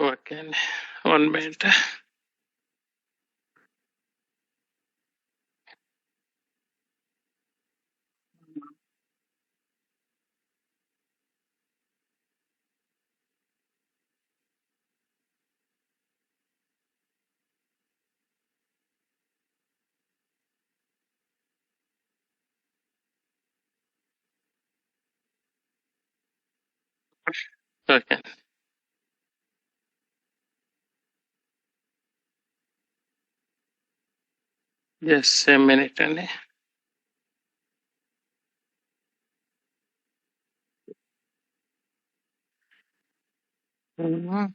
Okay, 1 minute. Okay, just a minute only. Mhm.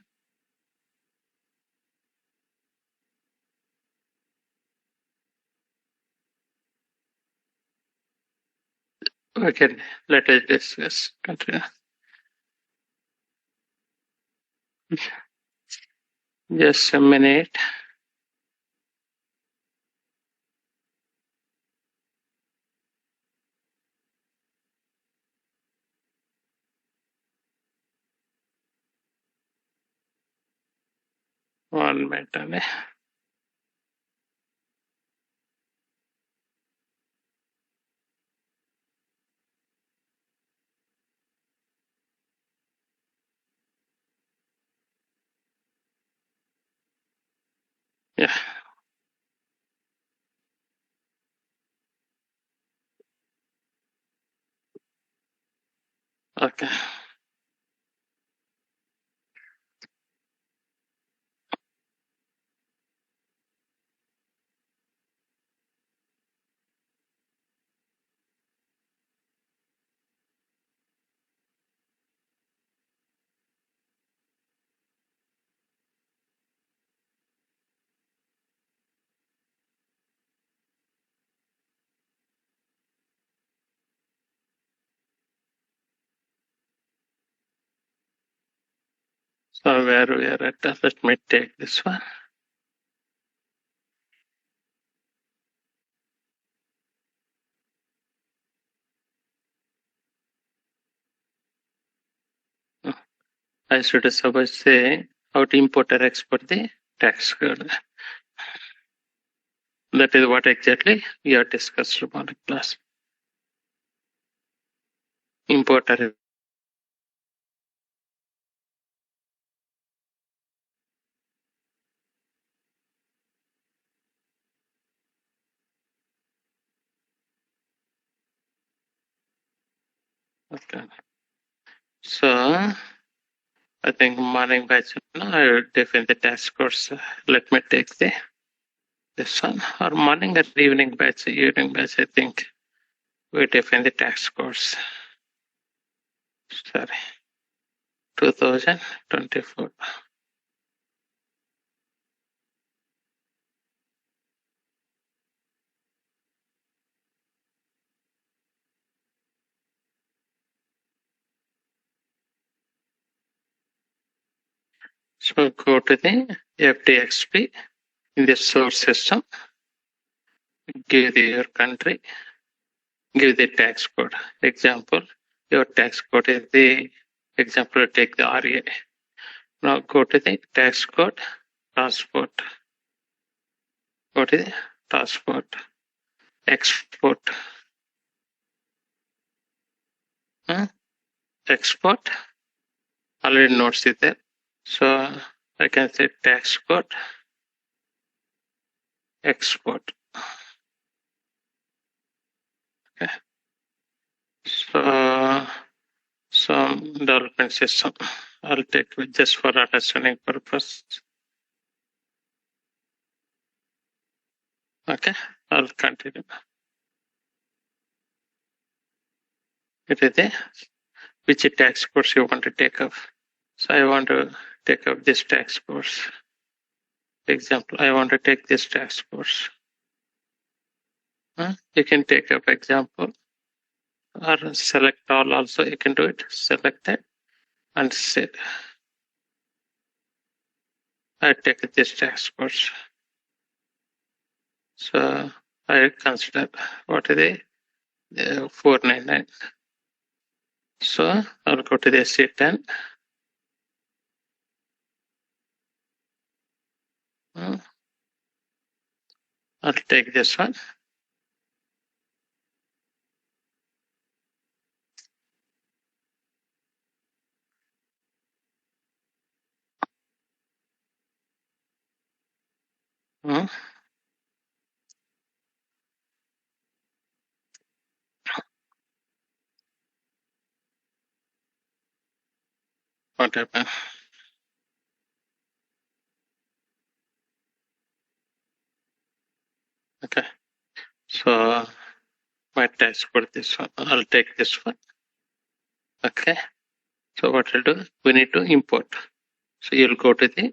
Okay, let us discuss. Continue. Just a minute. One minute only. Yeah. Okay. So where we are at, let me take this one. I should suppose say how to import or export the tax code. That is what exactly we have discussed about the class. Import or okay. So I think morning batch, no, I will define the task course. Let me take this one. Or morning or evening batch, I think we define the tax course. Sorry, 2024. So go to the FTXP in the source system, give your country, give the tax code. Example, your tax code is the example, take the RA. Now go to the tax code, passport. Go to the passport, export. Export. Already notes it there. So I can say tax code, export. Okay. So some development system. I'll take it just for understanding purpose. Okay, I'll continue. It is a which tax course you want to take up. So I want to take up this tax course. Example, I want to take this tax course. You can take up example or select all also. You can do it. Select it and say, I take this tax course. So I consider what is the 499. So I'll go to the C10. I'll take this one. What happened? Okay. So my text for this one. I'll take this one. Okay. So what we'll do, we need to import. So you'll go to the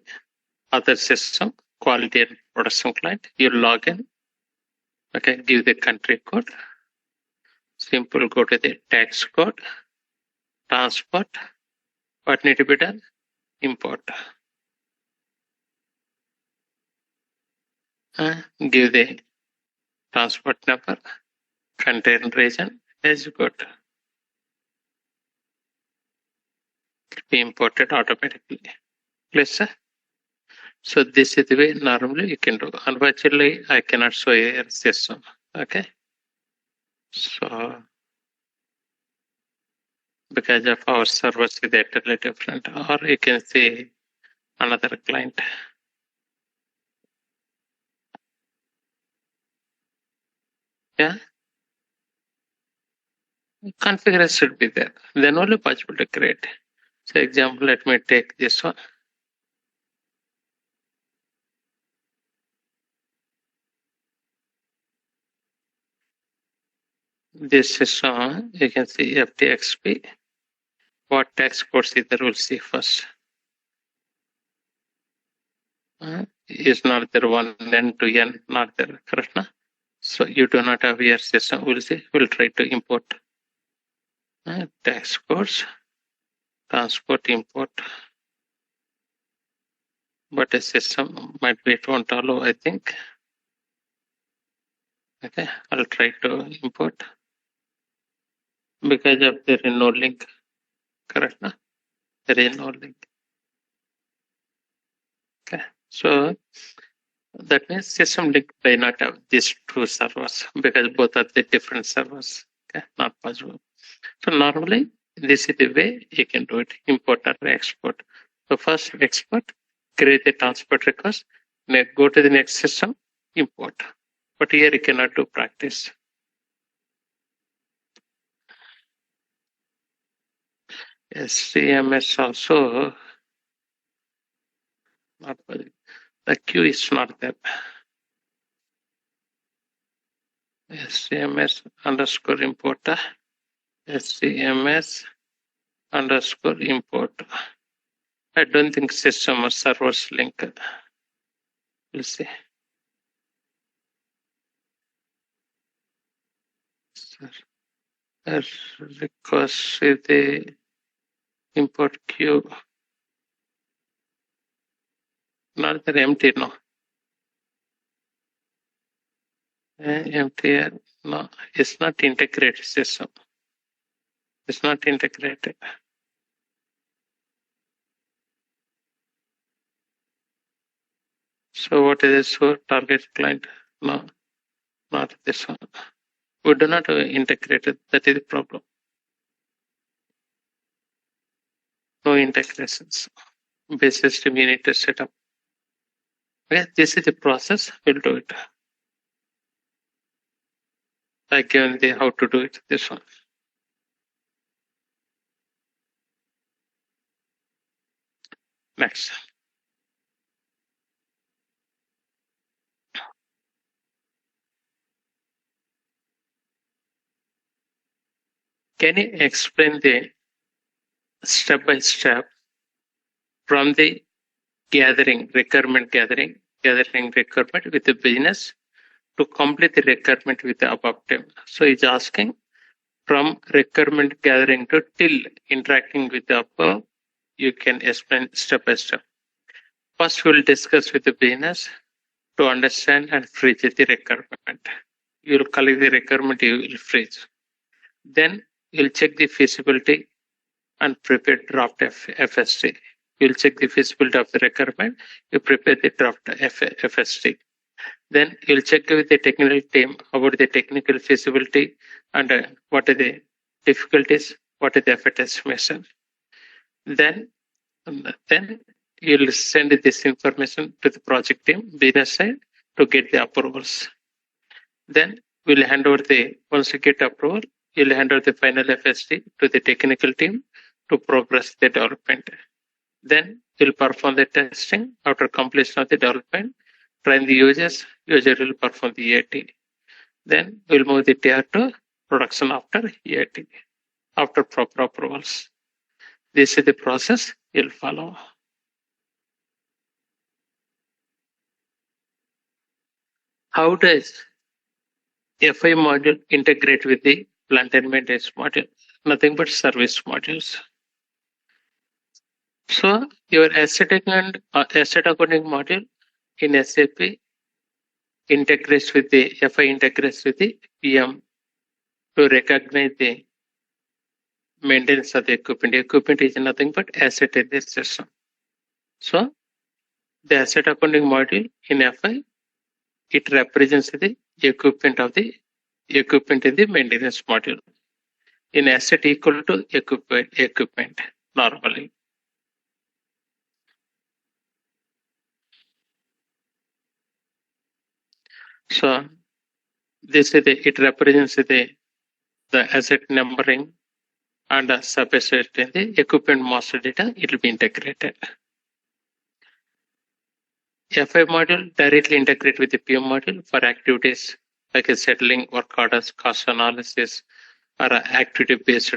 other system, quality and production client. You'll log in. Okay. Give the country code. Simple, go to the tax code, transport. What need to be done? Import. Give the transport number, contain region, execute. Be imported automatically. Clear, sir? So this is the way normally you can do. Unfortunately, I cannot show your system. Okay. So because of our servers is entirely different, or you can see another client. Yeah. Configuration should be there. Then only possible to create. So example, let me take this one. This system, you can see FTXP. What tax codes is there? We'll see first. Is not there one N to N, not there, correct? Na? So you do not have your system. We'll see. We'll try to import tax codes, transport import. But a system might be it won't allow, I think. Okay, I'll try to import because of there is no link, correct? Na? There is no link. Okay, so that means system link may not have these two servers because both are the different servers. Okay, not possible. So normally this is the way you can do it: import or export. So first export, create a transport request, go to the next system, import. But here you cannot do practice. CMS also not the queue is not there. SCMS underscore importer, SCMS underscore import. I don't think system or servers link. We'll see. Request is the import queue. Not that empty, no. Empty, no. It's not integrated system. It's not integrated. So what is this for target client? No, not this one. We do not integrate it. That is the problem. No integrations. Base system you need to set up. Okay, this is the process. We'll do it. I given the how to do it. This one. Next. Can you explain the step by step from the requirement gathering requirement with the business to complete the requirement with the above table? So it's asking from requirement gathering to till interacting with the above. You can explain step by step. First, we'll discuss with the business to understand and freeze the requirement. You'll collect the requirement, you will freeze. Then you'll check the feasibility and prepare draft FSC. you'll check the feasibility of the requirement, you prepare the draft FST. Then you'll check with the technical team about the technical feasibility and what are the difficulties, what are the effort estimation. Then you'll send this information to the project team, business side, to get the approvals. Then we'll hand over once you get approval, you'll hand over the final FST to the technical team to progress the development. Then you'll perform the testing after completion of the development, train the users, user will perform the EAT. Then we'll move the TR to production after EAT, after proper approvals. This is the process you'll follow. How does FI module integrate with the plant and maintenance module? Nothing but service modules. So your asset accounting module in SAP integrates with the FI integrates with the PM to recognize the maintenance of the equipment. Equipment is nothing but asset in this system. So the asset accounting module in FI, it represents the equipment in the maintenance module. In asset equal to equipment normally. So this is it represents the asset numbering and the sub-asset in the equipment master data. It will be integrated. FI module directly integrate with the PM module for activities like settling work orders, cost analysis, or activity-based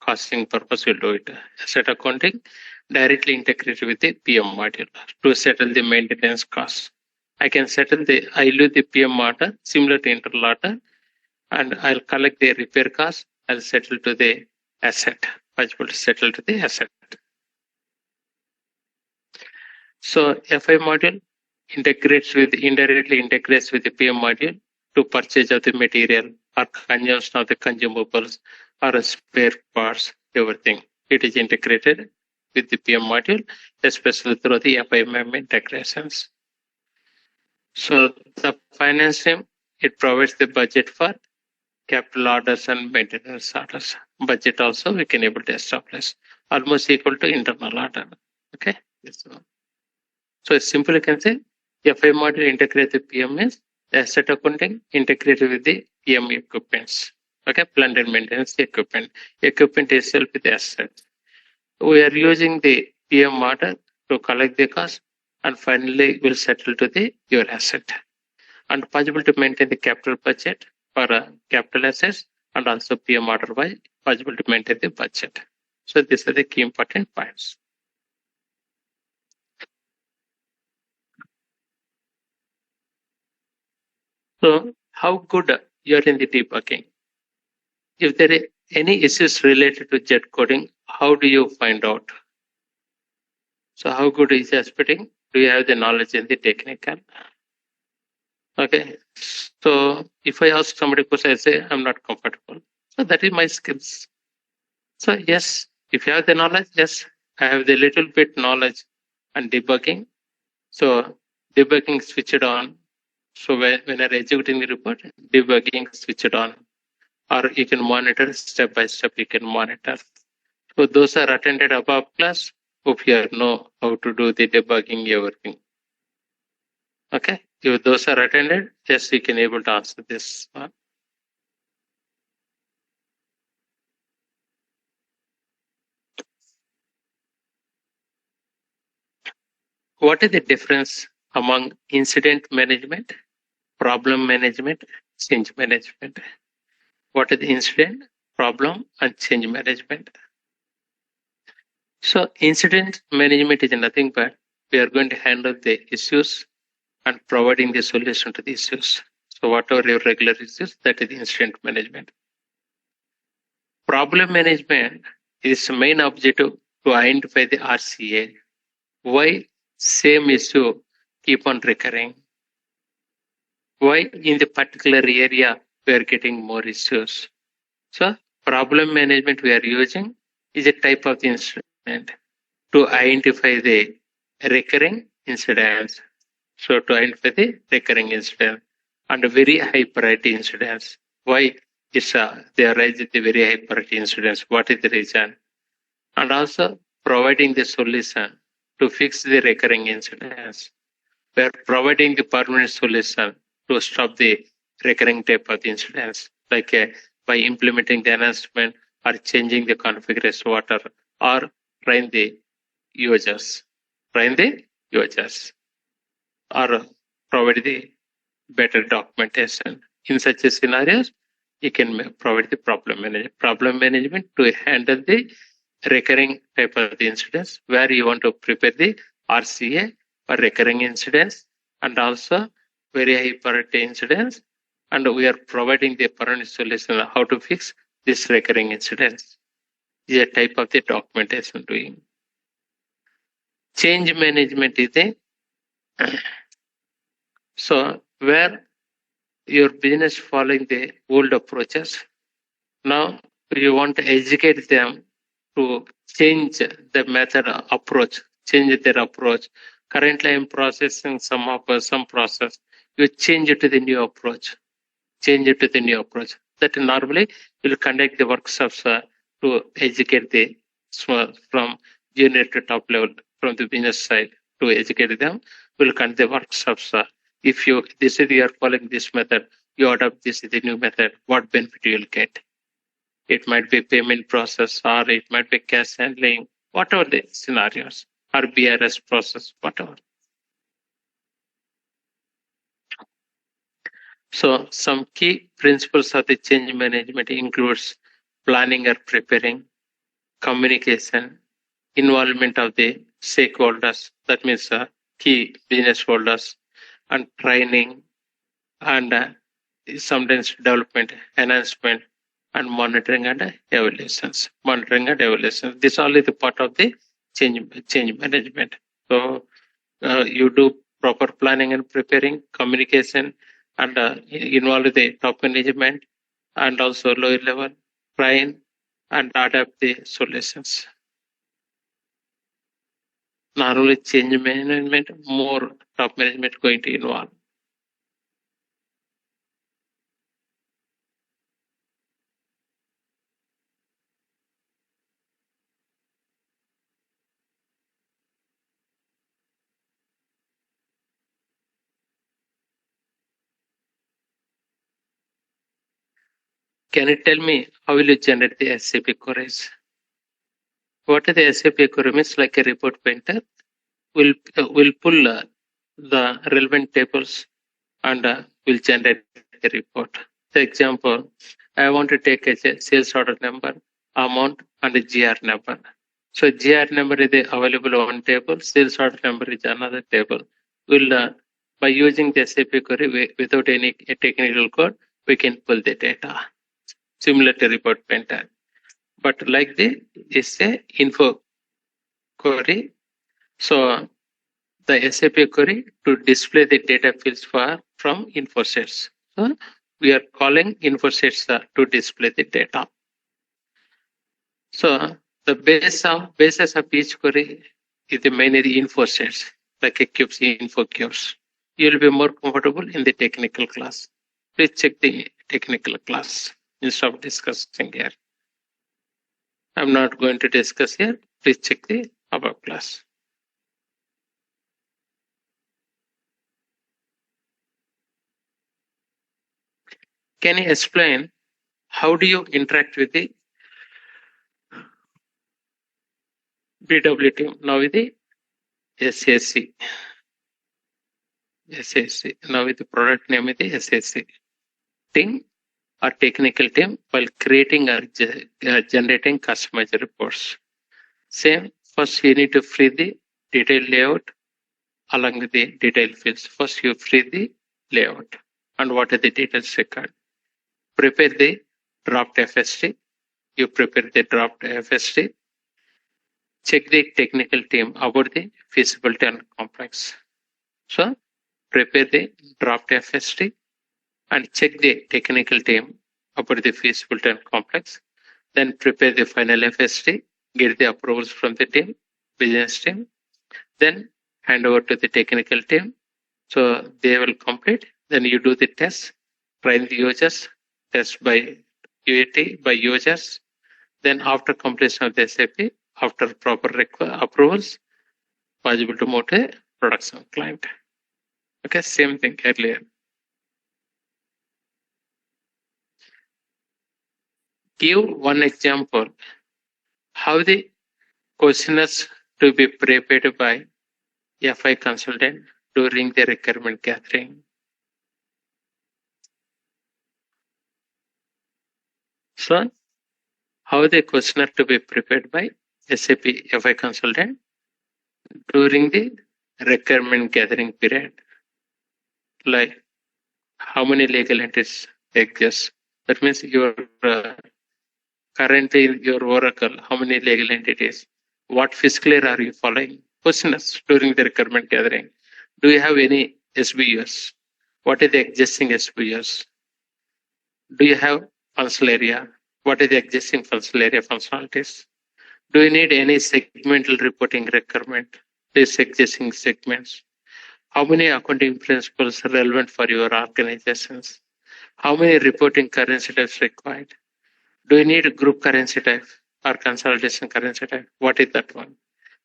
costing purpose. We'll do it. Asset accounting directly integrated with the PM module to settle the maintenance costs. I can settle I'll do the PM order similar to internal order, and I'll collect the repair cost. I'll settle to the asset. Possible to settle to the asset. So FI module indirectly integrates with the PM module to purchase of the material or consumption of the consumables or spare parts, everything. It is integrated with the PM module, especially through the FIMM integrations. So the finance team, it provides the budget for capital orders and maintenance orders. Budget also we can able to establish almost equal to internal order. Okay. So simply can say FI module integrated with PM is asset accounting integrated with the PM equipments. Okay, plant and maintenance equipment. Equipment itself with the asset. We are using the PM order to collect the cost, and finally will settle to your asset. And possible to maintain the capital budget for capital assets, and also PM order wise possible to maintain the budget. So these are the key important points. So how good you are in the debugging? If there are any issues related to jet coding, how do you find out? So how good is aspecting? Do you have the knowledge in the technical? Okay. So if I ask somebody question, I say I'm not comfortable. So that is my skills. So yes, if you have the knowledge, yes, I have the little bit knowledge and debugging. So debugging switched on. So when I'm executing the report, debugging switched on. Or you can monitor step by step, you can monitor. So those are attended above class. Hope you know how to do the debugging, everything. Okay. If those are attended, yes, you can able to answer this one. What is the difference among incident management, problem management, change management? What is the incident, problem, and change management? So incident management is nothing but we are going to handle the issues and providing the solution to the issues. So whatever your regular issues, that is incident management. Problem management is the main objective to identify the RCA. Why same issue keep on recurring? Why in the particular area we are getting more issues? So problem management we are using is a type of the instrument to identify the recurring incidents. So to identify the recurring incident and very high priority incidents. Why is they arise at the very high priority incidents? What is the reason? And also providing the solution to fix the recurring incidents. We are providing the permanent solution to stop the recurring type of incidents, like by implementing the enhancement or changing the configuration water or train the users, or provide the better documentation. In such a scenarios, you can provide the problem management to handle the recurring type of the incidents where you want to prepare the RCA for recurring incidents and also very high priority incidents, and we are providing the permanent solution on how to fix this recurring incidents. Is a type of the documentation doing. Change management is a so where your business following the old approaches. Now you want to educate them to change the method approach, change their approach. Currently, I'm processing some process. You change it to the new approach. That normally will conduct the workshops to educate the from junior to top level from the business side to educate them. Will conduct the workshops. If you are following this method, you adopt this is the new method. What benefit you will get? It might be payment process, or it might be cash handling, whatever the scenarios, or BRS process, whatever. So some key principles of the change management includes planning or preparing, communication, involvement of the stakeholders, that means key business holders, and training, and sometimes development, enhancement, and monitoring and evaluations. This all is the part of the change management. So you do proper planning and preparing, communication, and involve the top management and also lower level, train and adapt the solutions. Not only change management, more top management going to involve. Can you tell me how will you generate the SAP queries? What is the SAP query means? Like a report painter will pull the relevant tables and will generate a report. For example, I want to take a sales order number, amount, and a GR number. So GR number is available on one table, sales order number is another table. We'll by using the SAP query without any technical code, we can pull the data. Similar to report painter. But like this is a info query. So the SAP query to display the data fields from info sets. So we are calling info sets to display the data. So the basis of each query is mainly the info sets, like a cubes, info cubes. You will be more comfortable in the technical class. Please check the technical class instead of discussing here. I'm not going to discuss here. Please check the above class. Can you explain how do you interact with the BW team? Now with the SAC. Now with the product name is the SAC team or technical team while creating or generating customized reports. Same, first you need to free the detailed layout along with the detailed fields. First you free the layout and what are the details required. Prepare the draft FST. You prepare the draft FST. Check the technical team about the feasibility and complex. So prepare the draft FST and check the technical team about the feasibility and complex. Then prepare the final FST, get the approvals from the team, business team, then hand over to the technical team. So they will complete. Then you do the test, train the users, test by UAT by users. Then after completion of the SAP, after proper approvals, possible to move to production client. Okay, same thing earlier. Give one example how the questionnaires to be prepared by FI consultant during the requirement gathering. So, how the questionnaire to be prepared by SAP FI consultant during the requirement gathering period? Like how many legal entities exist? That means your currently your Oracle, how many legal entities? What fiscal year are you following? Questionnaires during the requirement gathering. Do you have any SBUs? What are the existing SBUs? Do you have functional area? What are the existing functional area functionalities? Do you need any segmental reporting requirement? These existing segments. How many accounting principles are relevant for your organizations? How many reporting currency types required? Do you need a group currency type or consolidation currency type? What is that one?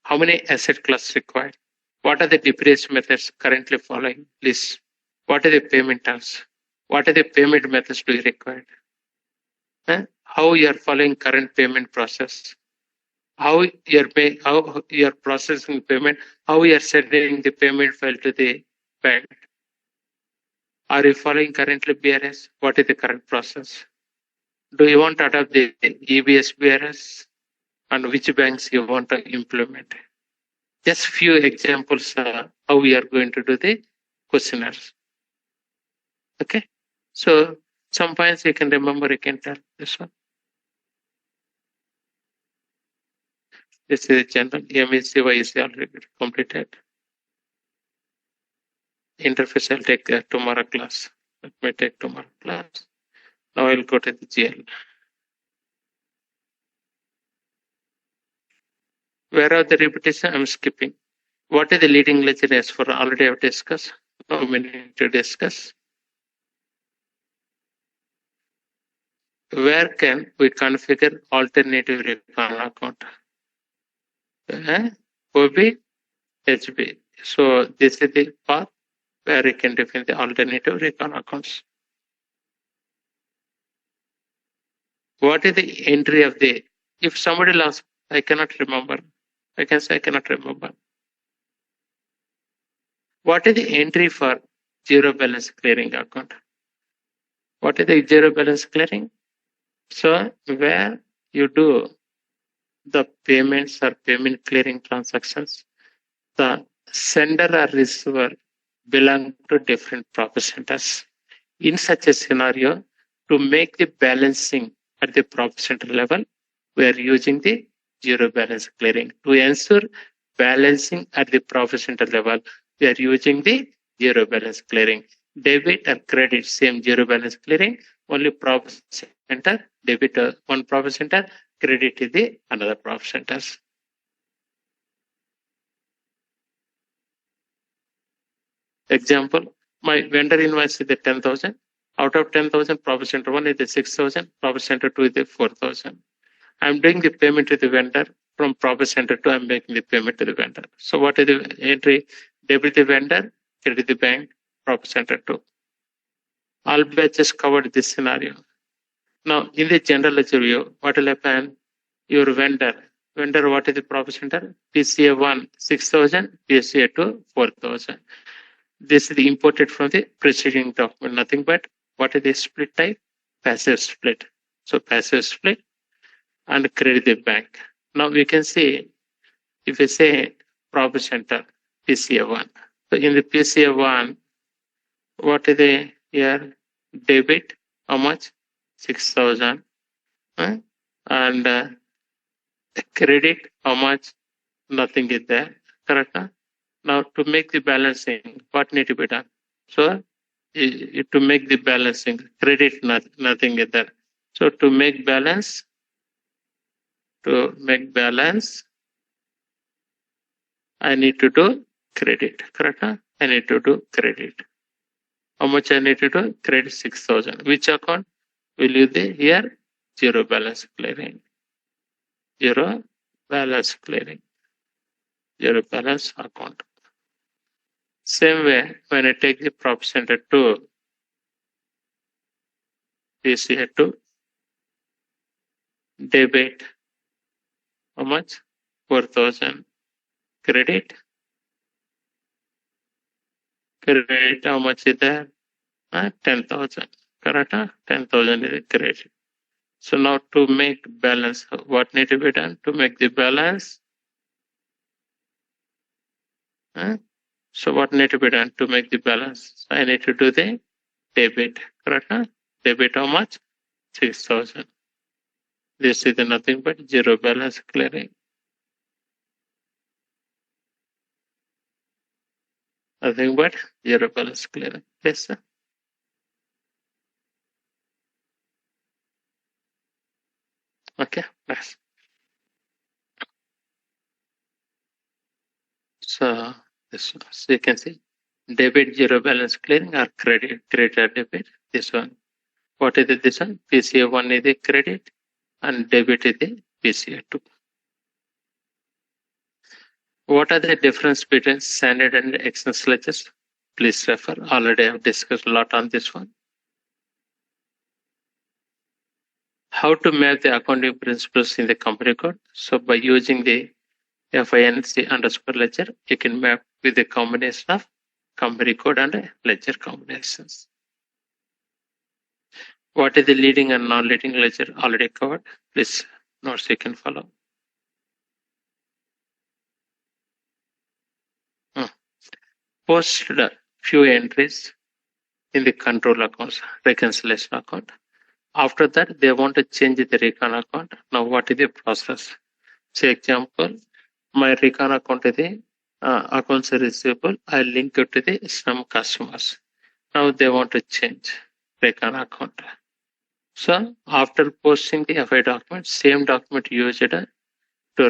How many asset class required? What are the depreciation methods currently following? List. What are the payment terms? What are the payment methods do you require? How you are following current payment process? How you're processing payment? How you are sending the payment file to the bank? Are you following currently BRS? What is the current process? Do you want to adopt the EBS BRS? And which banks you want to implement? Just few examples how we are going to do the questionnaires. Okay, so some points you can remember, you can tell this one. This is general MECY is already completed. Interface I'll take tomorrow class. Let me take tomorrow class. Now I'll go to the GL. Where are the repetition? I'm skipping. What is the leading legend as for already I've discussed. Now we need to discuss. Where can we configure alternative recon account? OB, HB. So this is the path where you can define the alternative recon accounts. What is the entry of the, if somebody lost, I cannot remember. I can say I cannot remember. What is the entry for zero balance clearing account? What is the zero balance clearing? So where you do the payments or payment clearing transactions, the sender or receiver belong to different profit centers. In such a scenario, to make the balancing at the profit center level, we are using the zero balance clearing. To ensure balancing at the profit center level, we are using the zero balance clearing. Debit or credit, same zero balance clearing, only profit center, debit one profit center, credit is the another profit centers. Example, my vendor invoice is the 10,000. Out of 10,000, profit center 1 is the 6,000, profit center 2 is the 4,000. I'm doing the payment to the vendor. From profit center 2, I'm making the payment to the vendor. So what is the entry? Debit the vendor, credit the bank, profit center 2. All batches covered this scenario. Now, in the general ledger view, what will happen? Your vendor, what is the profit center? PCA 1, 6,000, PCA 2, 4,000. This is imported from the preceding document, nothing but what is the split type? Passive split. So passive split and credit the bank. Now we can see, if we say profit center, PCA 1. So in the PCA 1, what is the here? Debit, how much? 6,000. And credit, how much? Nothing is there. Correct? Now to make the balancing, what need to be done? So to make the balancing, credit, nothing is there. So to make balance, I need to do credit, correct? I need to do credit. How much I need to do? Credit 6,000. Which account will you do here? Zero balance clearing. Zero balance clearing. Zero balance account. Same way, when I take the profit center to PCA to debit, how much? 4,000. Credit. Credit, how much is there? 10,000. Correct? 10,000 is credit. So now to make balance, what need to be done to make the balance? So what need to be done to make the balance? I need to do the debit, correct? Debit how much? 6,000. This is nothing but zero balance clearing. Nothing but zero balance clearing. Yes, sir. Okay, next. So this one. So you can see debit zero balance clearing or credit or debit. This one. What is it? This one? PCA 1 is the credit and debit is the PCA 2. What are the difference between standard and expense ledgers? Please refer. Already I have discussed a lot on this one. How to map the accounting principles in the company code? So by using the FINC underscore ledger, you can map with the combination of company code and ledger combinations. What is the leading and non-leading ledger? Already covered. Please notes you can follow. Post few entries in the control accounts, reconciliation account. After that, they want to change the recon account. Now, what is the process? Say example, my recon account is the accounts receivable. I link it to the some customers. Now they want to change recon account. So after posting the FI document, same document used to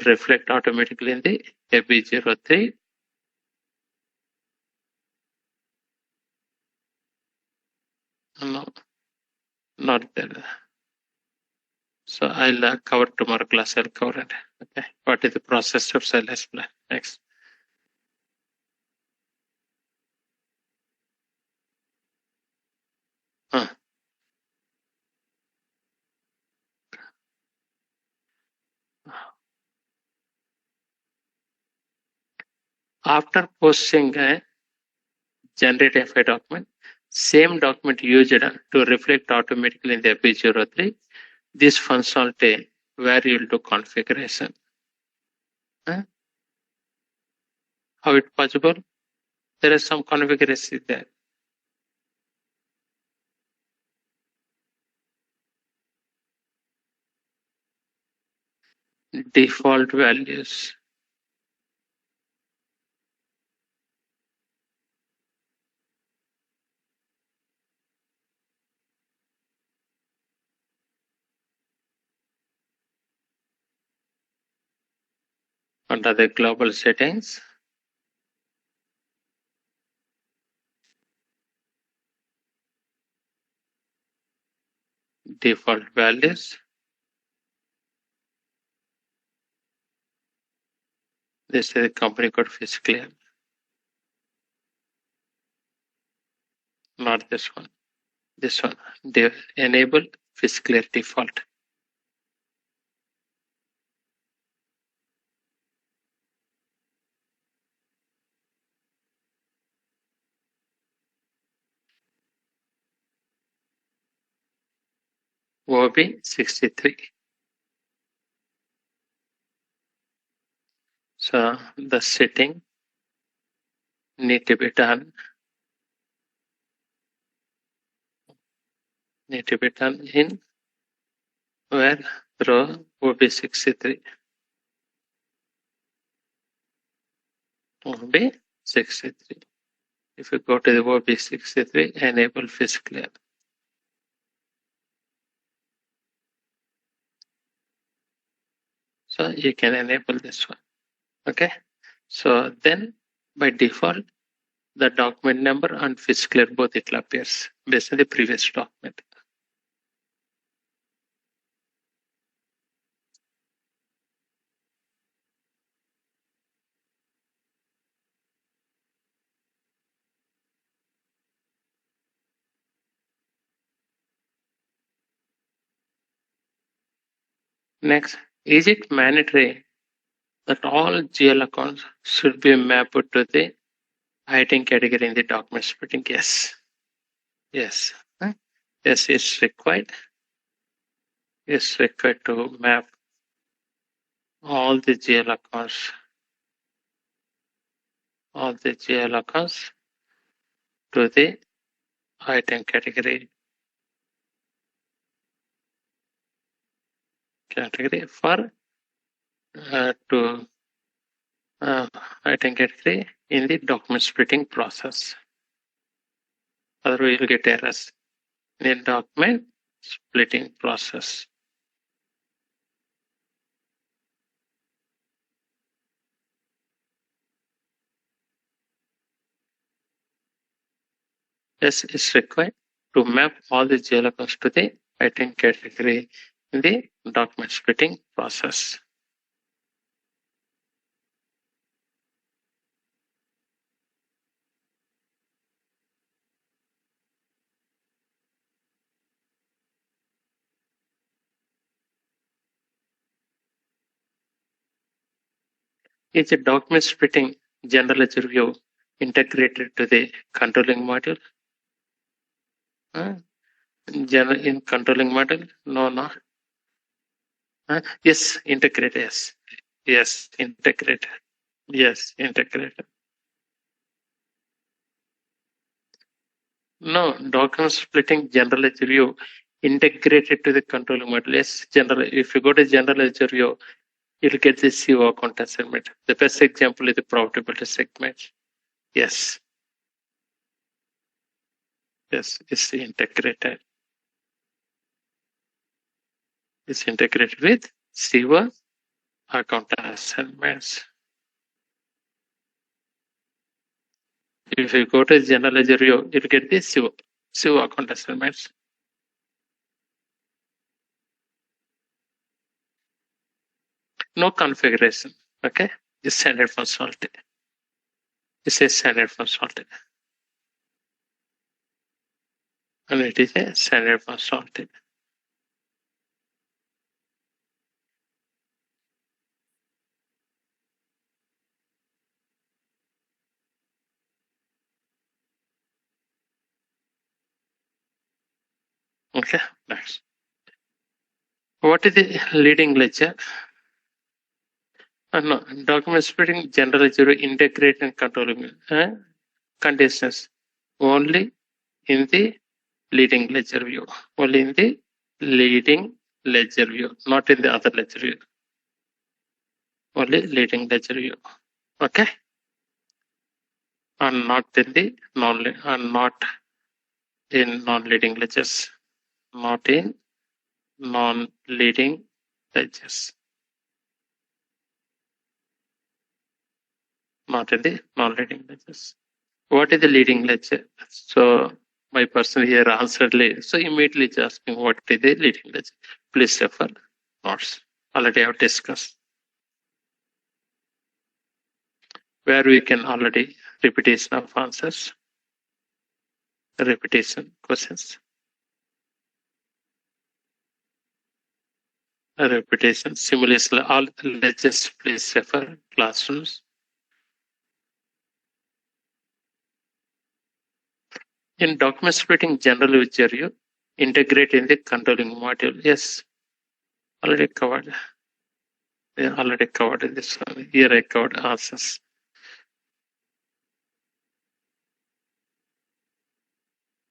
reflect automatically in the AB03. No, not there. So I'll cover tomorrow class. I'll cover it. Okay. What is the process steps? I'll explain next. After posting a generate FI document, same document used to reflect automatically in the AP03. This functionality where you'll do configuration. How it possible? There is some configuration there. Default values. Under the global settings, default values. This is the company code fiscal year. Not this one. This one. They enable fiscal year default. OB63. So the setting need to be done. Need to be done in where through OB63. OB63. If you go to the OB63, enable fiscal year. So you can enable this one. Okay. So then by default, the document number and physical year both it appears based on the previous document. Next, is it mandatory that all GL accounts should be mapped to the item category in the document splitting? Yes. Yes. Yes, it's required. It's required to map all the GL accounts, to the item category for to item category in the document splitting process. Otherwise, you'll get errors in the document splitting process. Yes, it's required to map all the GL accounts to the item category in the document splitting process. Is a document splitting general ledger view integrated to the controlling module? In controlling module? No. Yes, integrated. Yes, integrated. Yes, integrated. No, document splitting general ledger view integrated to the controlling module. Yes, general. If you go to general ledger view, you'll get the CO account segment. The best example is the profitability segment. Yes, it's integrated. It's integrated with CO account assignments. If you go to general ledger view, you'll get the CO account assignments. No configuration. Okay, it's standard functionality. This is standard functionality. And it is a standard functionality. Okay, next. What is the leading ledger? No, document splitting general ledger integrate and controlling conditions only in the leading ledger view. Only in the leading ledger view, not in the other ledger view. Only leading ledger view. Okay? And not in the non-leading ledgers. Not in non-leading ledgers. Not in the non-leading ledgers. What is the leading ledger? So my person here answered late. So immediately it's asking what is the leading ledger. Please refer notes. Already I have discussed. Where we can already repetition of answers. Repetition questions. Repetition. Simulation. All ledgers please refer classrooms. In document splitting general ledger view, integrate in the controlling module. Yes, already covered. Yeah, already covered in this one. Here I covered answers.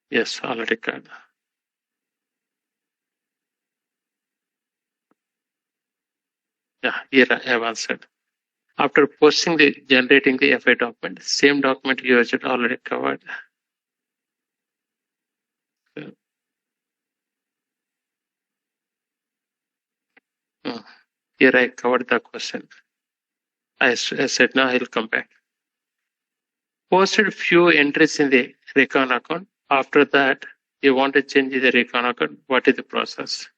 Yes, already covered. Yeah, here I have answered. After posting the generating the FI document, same document you have already covered. Here I covered the question. I said no, I'll come back. Posted few entries in the recon account. After that, you want to change the recon account. What is the process?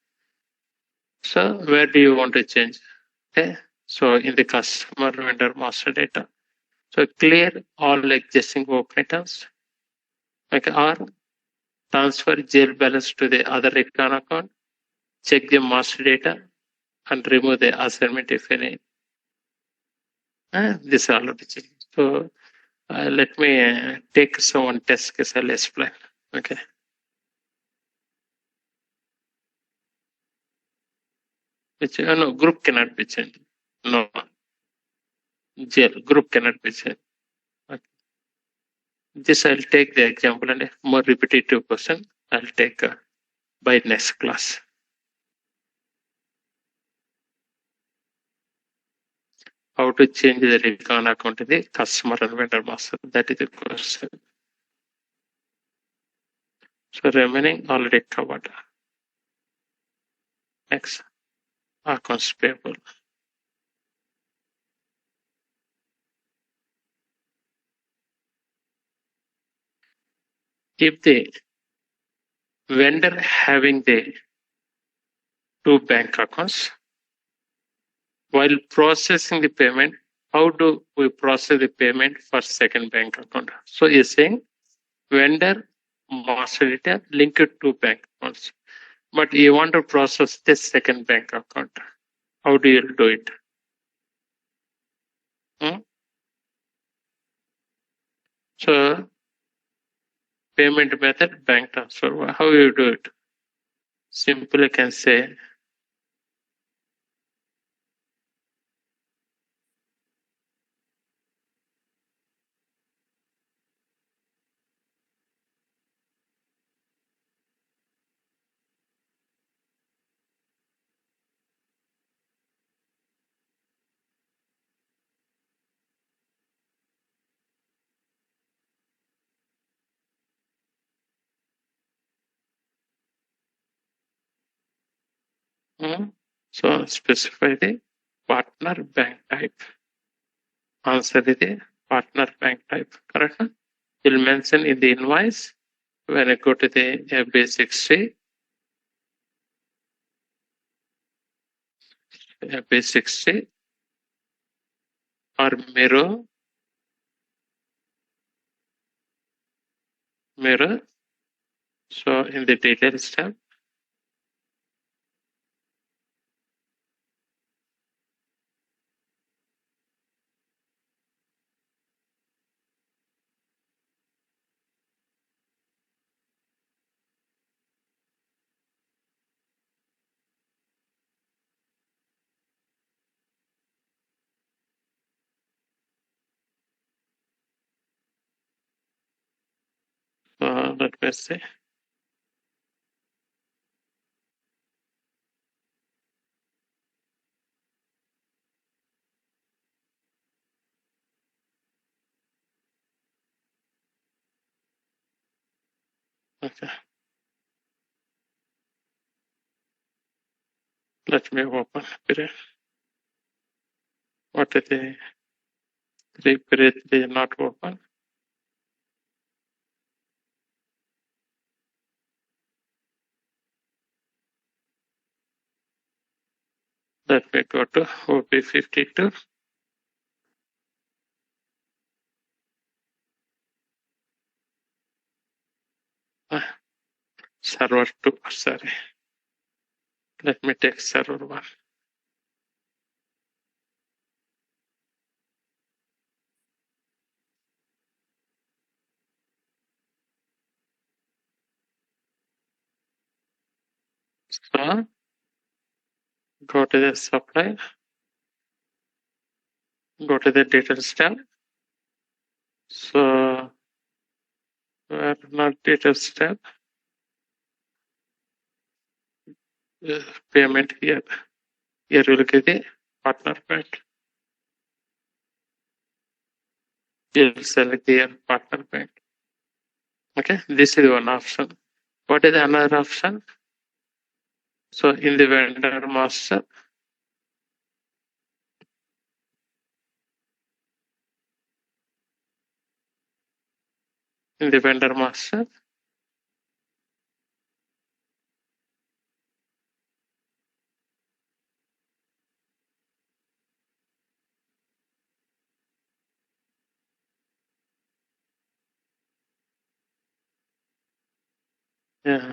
So where do you want to change? Okay. So in the customer vendor master data. So clear all existing open items. Okay, or transfer jail balance to the other recon account. Check the master data and remove the assignment if any. This is already changed. So let me take some test case. I'll explain. Okay. Which no group cannot be changed. No, jail group cannot be changed. Okay. This I'll take the example and a more repetitive question. I'll take by next class. How to change the recon account to the customer and vendor master? That is the question. So remaining already covered. Next, accounts payable. If the vendor having the two bank accounts, while processing the payment, how do we process the payment for second bank account? So you're saying vendor master data linked to bank accounts, but you want to process this second bank account. How do you do it? So payment method, bank transfer. How you do it? Simply can say so specify the partner bank type. Answer is the partner bank type. Correct? You'll mention in the invoice when I go to the basic C, basic C or mirror. So in the details tab, let me see. Okay. Let me open period. What is the period is not open? Let me go to OP52. Server 2, sorry. Let me take server 1. So go to the supply, go to the details tab. So where not details tab, payment here. Here you look at the partner bank. You'll select the partner bank. Okay, this is one option. What is another option? So in the vendor master, in the vendor master. Yeah,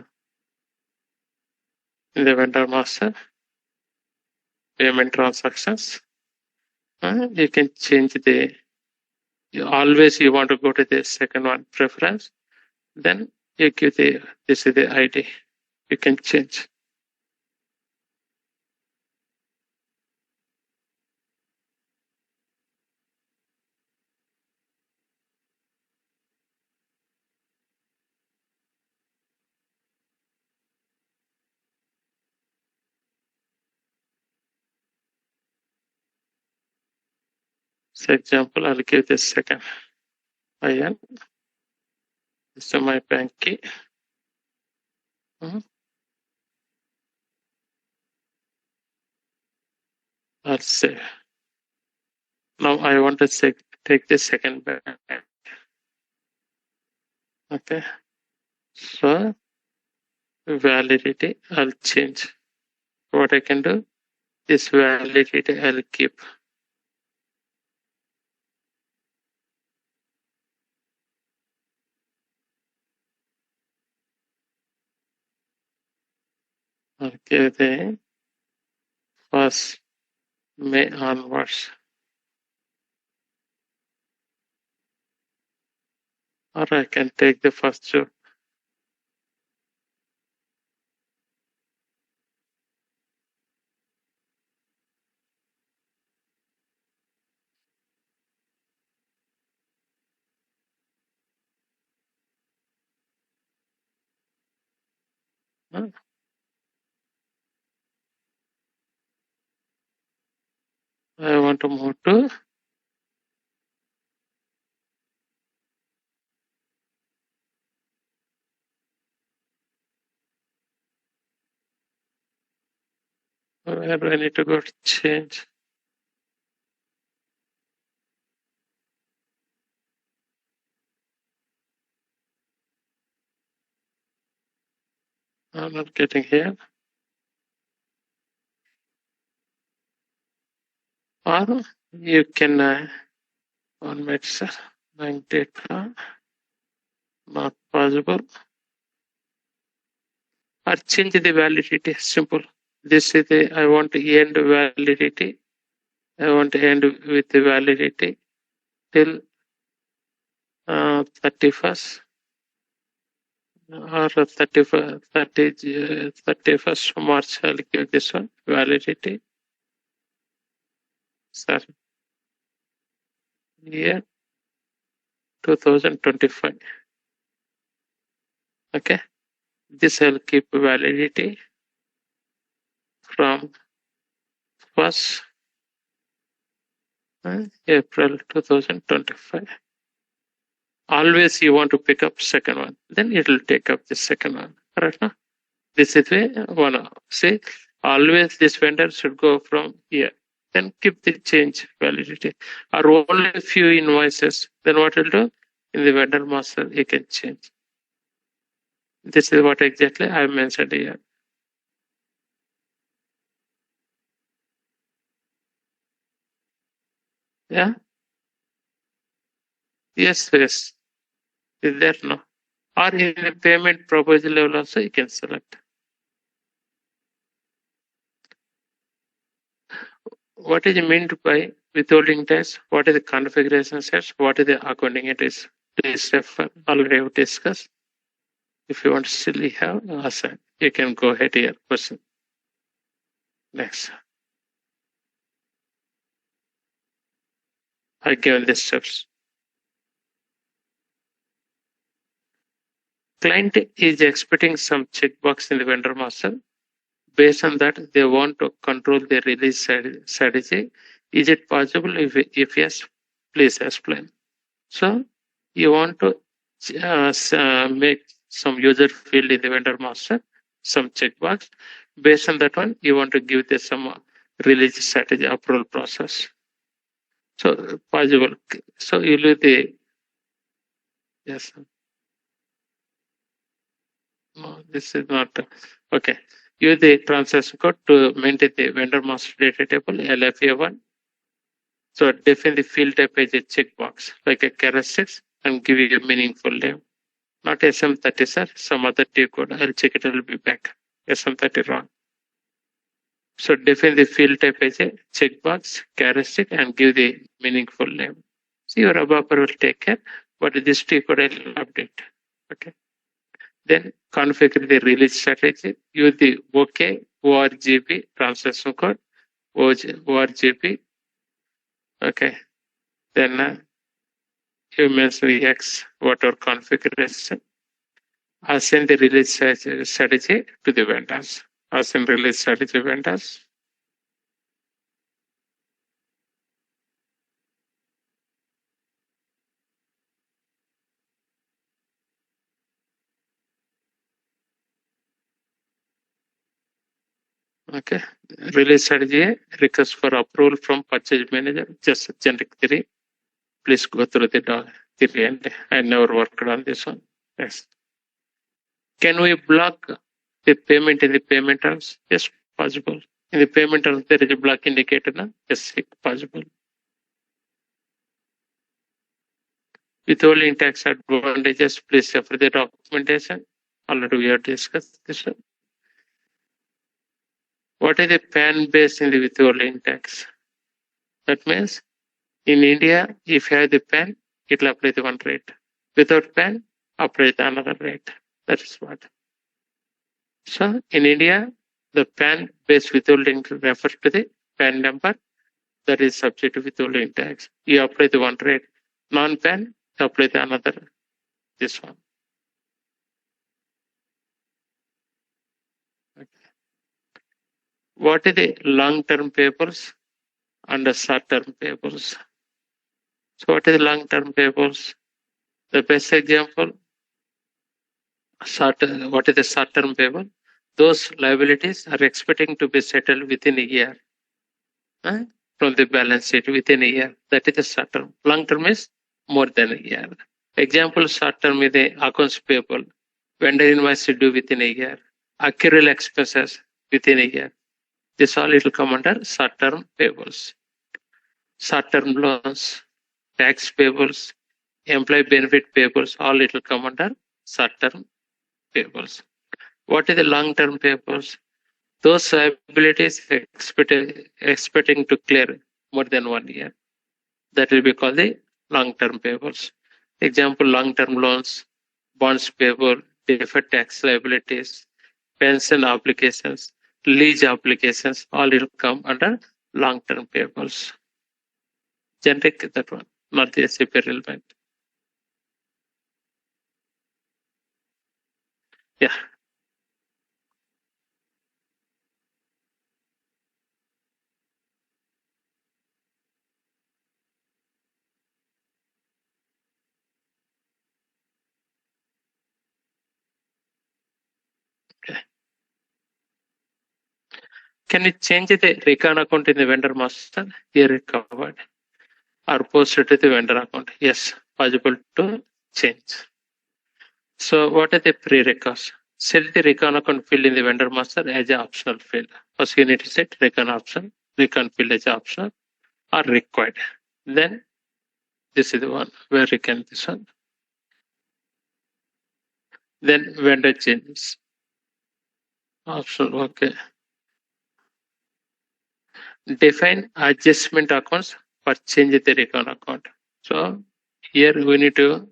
in the vendor master, payment transactions. You can change the. You want to go to the second one, preference. Then you give this is the ID. You can change. So example, I'll give this second IN. This is my bank key. I'll say. Now I want to take the second bank. Okay. So validity, I'll change. What I can do, this validity I'll keep. I'll give the first May onwards. Or I can take the first June. I want to move to where do I need to go to change? I'm not getting here. Or you can on Metsar, bank data, not possible. Or change the validity, simple. This is the, I want to end validity. I want to end with the validity till 31st or 31st March. I'll give this one validity. Sorry, year 2025. Okay, this I'll keep validity from 1st April 2025. Always you want to pick up second one, then it will take up the second one. Correct? Now? This is the one. See, always this vendor should go from here. Then keep the change validity. Or only a few invoices. Then what will do? In the vendor master, you can change. This is what exactly I mentioned here. Yeah. Yes, yes. Is there no? Or in the payment proposal level also you can select. What is meant by withholding tax? What is the configuration sets? What is the accounting entries? Please refer. Already have discussed. If you want to still have assigned, you can go ahead here. Question. Next. I given the steps. Client is expecting some checkbox in the vendor master. Based on that, they want to control their release strategy. Is it possible? If yes, please explain. So you want to make some user field in the vendor master, some checkbox. Based on that one, you want to give this some release strategy approval process. So possible. So you do the yes. No, this is not. Okay. Use the transaction code to maintain the vendor master data table, LFA1. So define the field type as a checkbox, like a characteristics, and give you a meaningful name. Not SM30, sir. Some other T code. I'll check it. I'll be back. SM30 wrong. So define the field type as a checkbox, characteristic, and give the meaningful name. So your ABAPer will take care, but this T code I'll update. Okay. Then configure the release strategy. Use the OK ORGB transaction code, ORGB. Okay. Then you mention the X whatever configuration. Assign the release strategy to the vendors. Assign release strategy vendors. Okay. Release strategy request for approval from purchase manager. Just generic 3. Please go through the 3 and I never worked on this one. Yes. Can we block the payment in the payment terms? Yes, possible. In the payment terms, there is a block indicator. No? Yes, possible. Withholding tax advantages, please refer the documentation. Already we have discussed this one. What is the PAN base in the withholding tax? That means in India, if you have the PAN, it will apply the one rate. Without PAN, apply the another rate. That is what. So in India, the PAN based withholding refers to the PAN number that is subject to withholding tax. You apply the one rate. Non-PAN, you apply the another. This one. Okay. What are the long-term payables and the short-term payables? So what is the long-term payables? The best example, what is the short-term payable? Those liabilities are expecting to be settled within a year from the balance sheet within a year. That is the short-term. Long-term is more than a year. Example, short-term is the accounts payable. Vendor invoice due within a year. Accrual expenses within a year. This all it will come under short-term payables. Short-term loans, tax payables, employee benefit payables, all it will come under short-term payables. What is the long-term payables? Those liabilities expecting to clear more than 1 year. That will be called the long-term payables. Example, long-term loans, bonds payable, deferred tax liabilities, pension obligations, lease obligations, all will come under long-term payables. Generic, that one, not the SAP relevant. Yeah. Okay. Can you change the recon account in the vendor master? Here it covered. Or post it to the vendor account. Yes, possible to change. So what are the prerequisites? Set the recon account field in the vendor master as an optional field. First you need to set recon option, recon field as optional or required. Then this is the one where you can this one. Then vendor changes. Optional, okay. Define adjustment accounts for change the recon account. So here we need to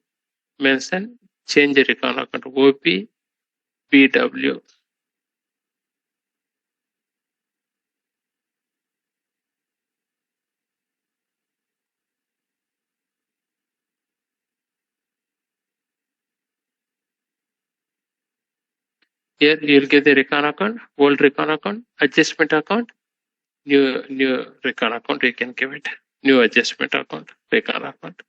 mention change the recon account OP BW. Here you'll get the recon account, old recon account, adjustment account, new recon account. You can give it new adjustment account, recon account.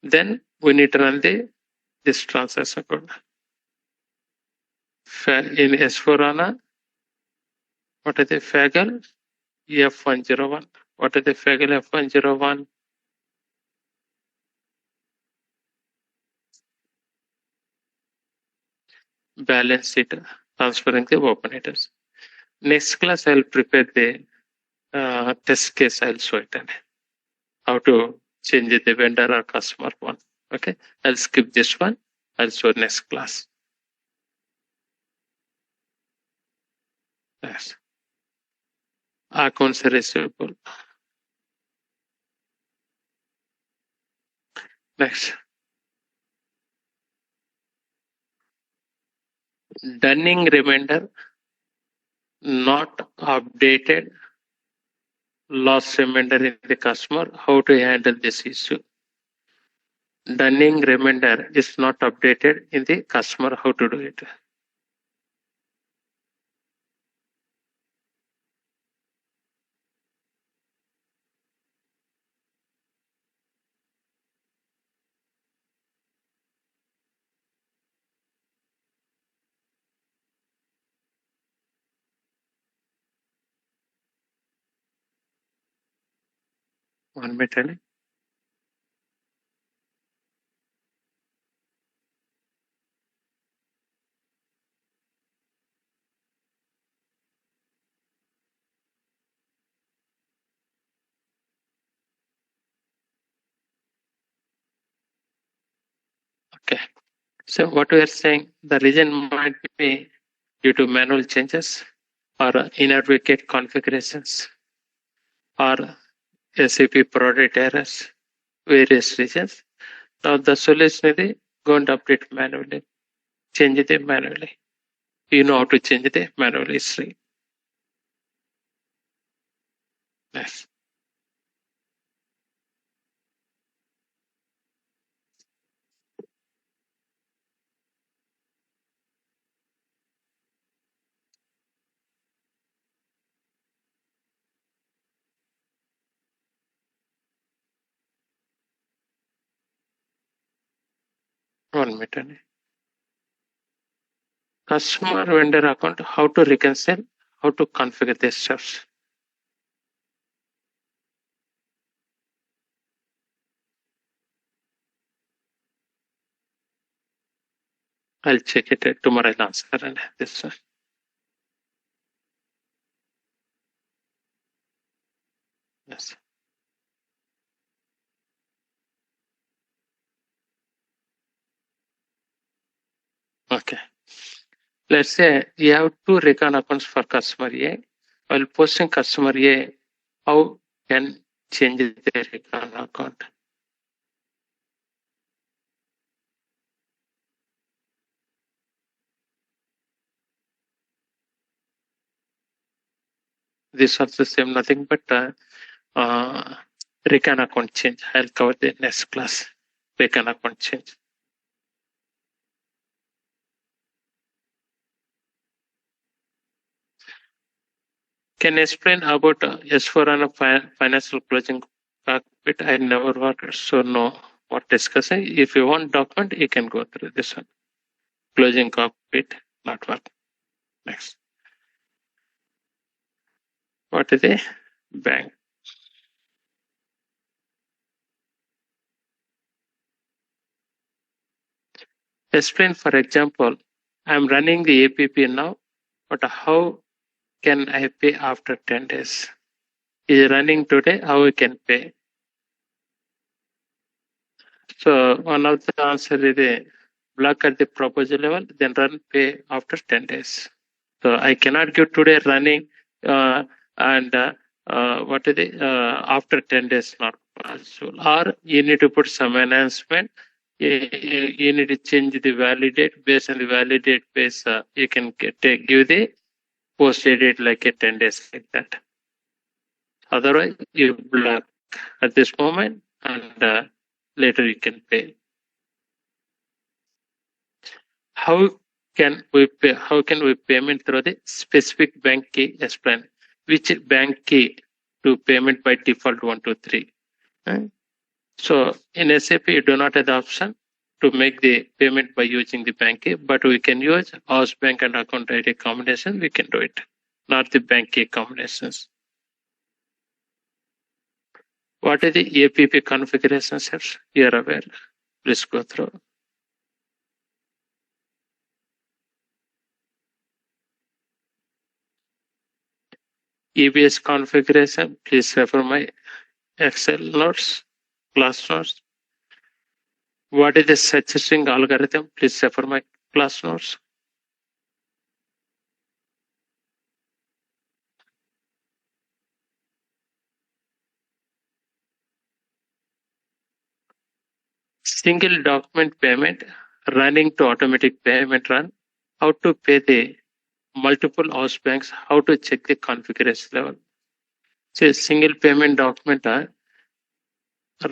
Then we need to run this transaction code. In S4HANA, what is the Faggle F101? What is the Faggle F101? balance sheet, transferring the open items. Next class, I'll prepare the test case. I'll show it and how to change the vendor or customer one. Okay, I'll skip this one. I'll show next class. Yes. Accounts receivable. Next. Dunning remainder not updated, loss remainder in the customer. How to handle this issue? Dunning remainder is not updated in the customer. How to do it? One minute. Okay. So what we are saying, the reason might be due to manual changes or inadequate configurations or SAP product errors, various reasons. Now the solution is go and update manually, change it manually. You know how to change the manual history. Yes. One minute. Customer vendor account, how to reconcile, how to configure these stuffs. I'll check it tomorrow. I'll answer and this one. Yes. Okay. Let's say you have two recon accounts for customer A. While posting customer A, how can change the recon account? This also same nothing but recon account change. I'll cover the next class. Recon account change. Can you explain about S4HANA financial closing cockpit? I never worked, so no. What discussing? If you want document, you can go through this one. Closing cockpit, not work. Next. What is a bank? Explain, for example, I'm running the APP now, but how can I pay after 10 days? Is it running today? How we can pay? So one of the answer is a block at the proposal level, then run pay after 10 days. So I cannot give today running and what is it after 10 days not possible. Or you need to put some enhancement. You need to change the validate based on the validate base. You can give the post date like a 10 days like that. Otherwise, you block at this moment and later you can pay. How can we pay? How can we payment through the specific bank key? Explain which bank key to payment by default 1, 2, 3. Right? So in SAP, you do not have the option to make the payment by using the bank key, but we can use house bank and account ID combination. We can do it, not the bank key combinations. What is the APP configuration steps? You are aware. Please go through. EBS configuration, please refer my Excel notes, class notes. What is the search string algorithm? Please refer my class notes. Single document payment, running to automatic payment run, how to pay the multiple house banks, how to check the configuration level. So single payment document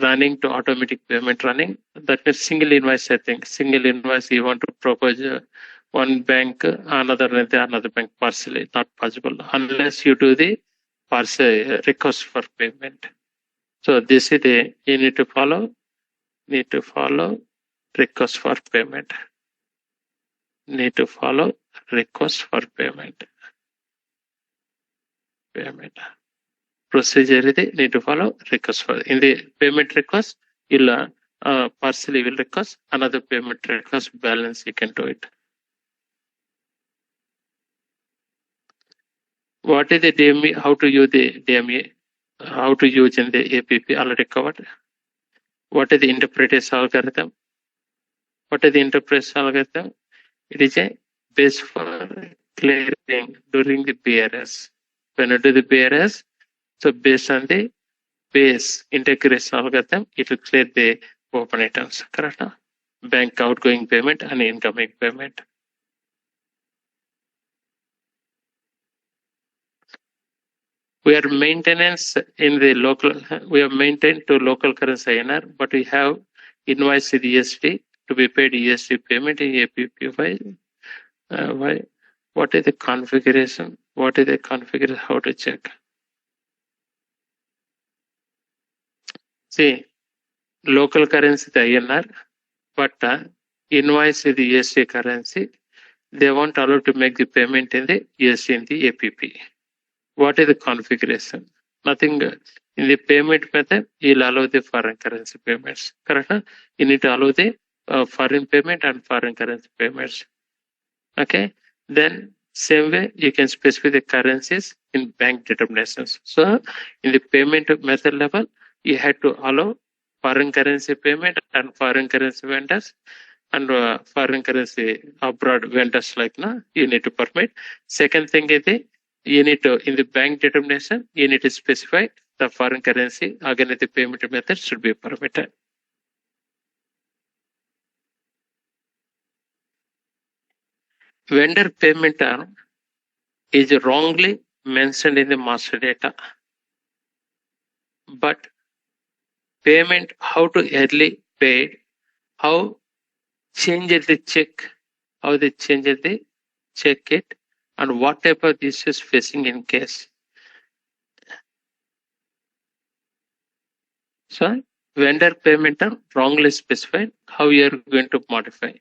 running to automatic payment running. That means single invoice setting. Single invoice you want to propose one bank, another bank partially, not possible unless you do the partial request for payment. So this is the you need to follow request for payment. Need to follow request for payment. Procedure ಇದೆ need to follow request for in the payment request you'll partially will request another payment request balance you can do it. What is the DME? How to use the DME? How to use in the APP already covered. What is the interpretation algorithm? What is the interpretation algorithm? It is a base for clearing during the BRS. When you do the BRS, so based on the base integration algorithm, it will clear the open items, correct? Bank outgoing payment and incoming payment. We are maintenance in the local, we have maintained to local currency INR, but we have invoice with ESD to be paid ESD payment in APPY. Why? What is the configuration? What is the configuration? How to check? See, local currency the INR, but invoice with the ESD currency, they won't allow to make the payment in the ESD in the APP. What is the configuration? Nothing. In the payment method, you'll allow the foreign currency payments. Correct? You need to allow the foreign payment and foreign currency payments. Okay. Then same way you can specify the currencies in bank determinations. So in the payment method level, you had to allow foreign currency payment and foreign currency vendors and foreign currency abroad vendors like you need to permit. Second thing is you need to in the bank determination you need to specify the foreign currency again the payment method should be permitted. Vendor payment term is wrongly mentioned in the master data, but payment how to early paid, how change the check, how they change the check it, and what type of issues facing in case. So vendor payment term wrongly specified, how you are going to modify.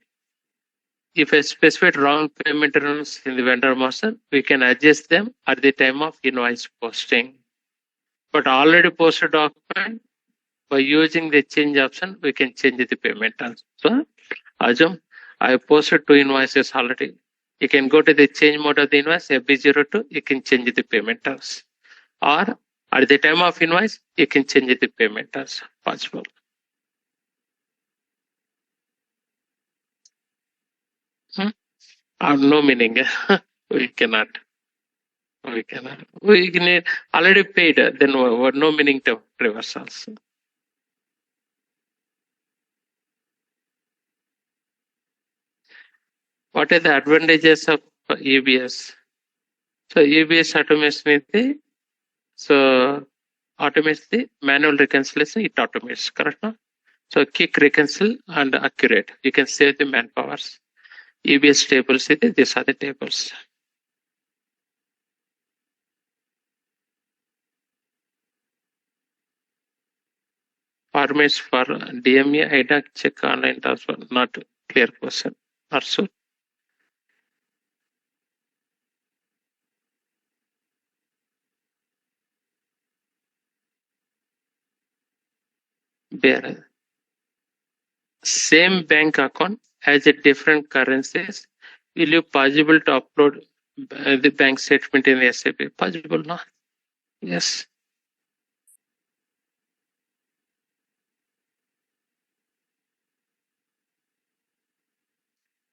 If I specified wrong payment terms in the vendor master, we can adjust them at the time of invoice posting. But already posted document, by using the change option, we can change the payment terms. So assume I posted 2 invoices already. You can go to the change mode of the invoice, FB02, you can change the payment terms. Or at the time of invoice, you can change the payment terms, possible. No meaning. We cannot. We can already paid, then no meaning to reversals. What are the advantages of EBS? So EBS automation is automates the manual reconciliation, it automates, correct? So quick reconcile and accurate. You can save the manpowers. EBS tables, these are the tables. Formats for DME, IDAC, check online transfer, not clear question. Also. There. Same bank account has a different currencies. Will you possible to upload the bank statement in the SAP? Possible, no? Yes.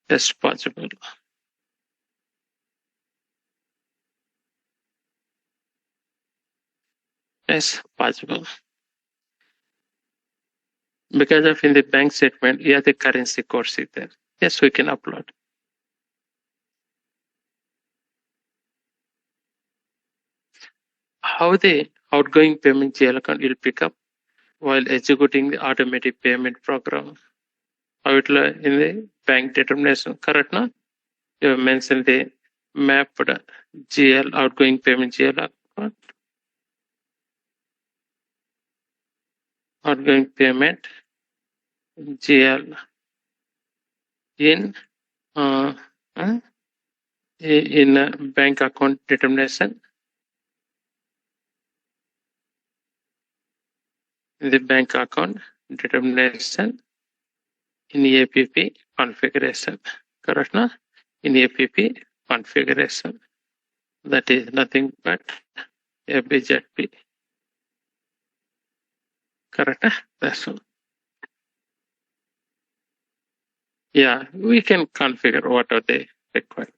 That's possible. Yes, possible. Because of in the bank statement, yeah, the currency codes is there. Yes, we can upload. How the outgoing payment GL account will pick up while executing the automatic payment program? How it will in the bank determination, correct? No? You have mentioned the mapped GL outgoing payment GL account, outgoing payment GL in uh, uh, in bank account determination, in the bank account determination in APP configuration, correct? No? In APP configuration, that is nothing but ABZP, correct? That's all. Yeah, we can configure what are they require.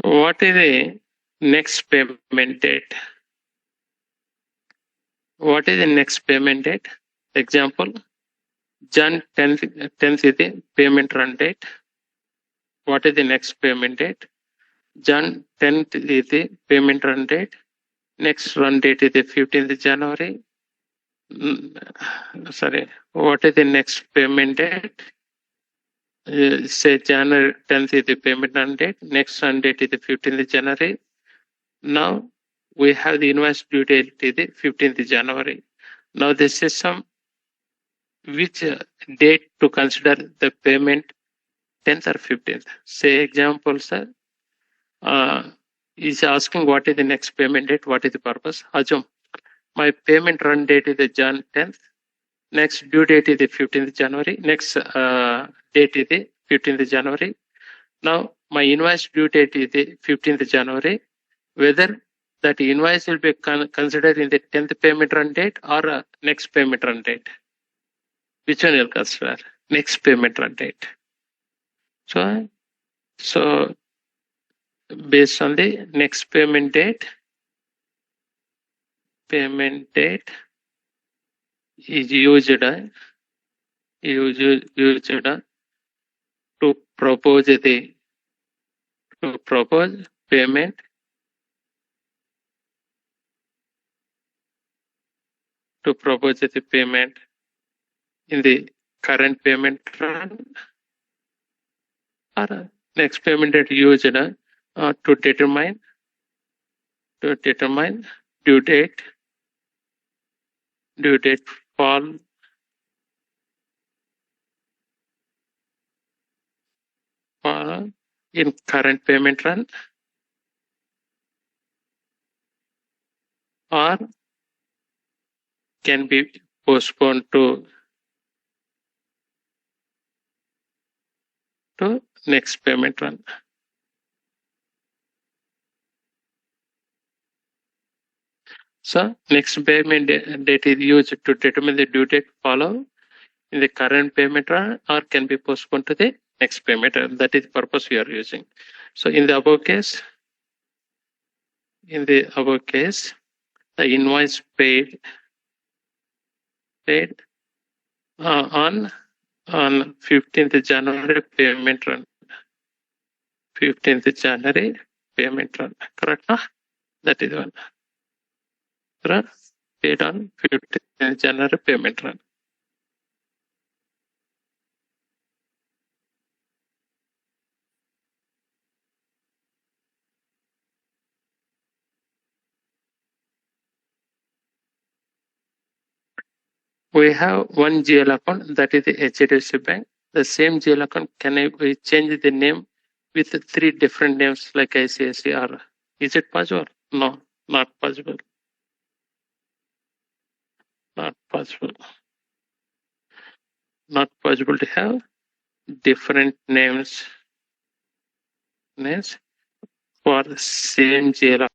What is the next payment date? What is the next payment date? Example, Jan 10th is the payment run date. What is the next payment date? Jan 10th is the payment run date. Next run date is the 15th January. Sorry, what is the next payment date? Say January 10th is the payment run date. Next run date is the 15th January. Now we have the invoice due date is the 15th January. Now the system, which date to consider the payment, 10th or 15th? Say example, sir, is asking what is the next payment date, what is the purpose? Assume my payment run date is the Jan 10th. Next due date is the 15th January. Next date is the 15th January. Now my invoice due date is the 15th January. Whether that invoice will be considered in the 10th payment run date or next payment run date? Which one you'll consider? Next payment run date. So based on the next payment date is used to propose payment in the current payment run or next payment date used to determine due date fall in current payment run or can be postponed to next payment run. So next payment date is used to determine the due date follow in the current payment run or can be postponed to the next payment run. That is the purpose we are using. So in the above case, the invoice paid on 15th January payment run. 15th January payment run. Correct? No? That is one. Correct? Paid on 15th January payment run. We have one GL account, that is the HDFC Bank. The same GL account, we change the name with 3 different names like ICICI or is it possible? No, not possible. Not possible. Not possible to have different names for the same GL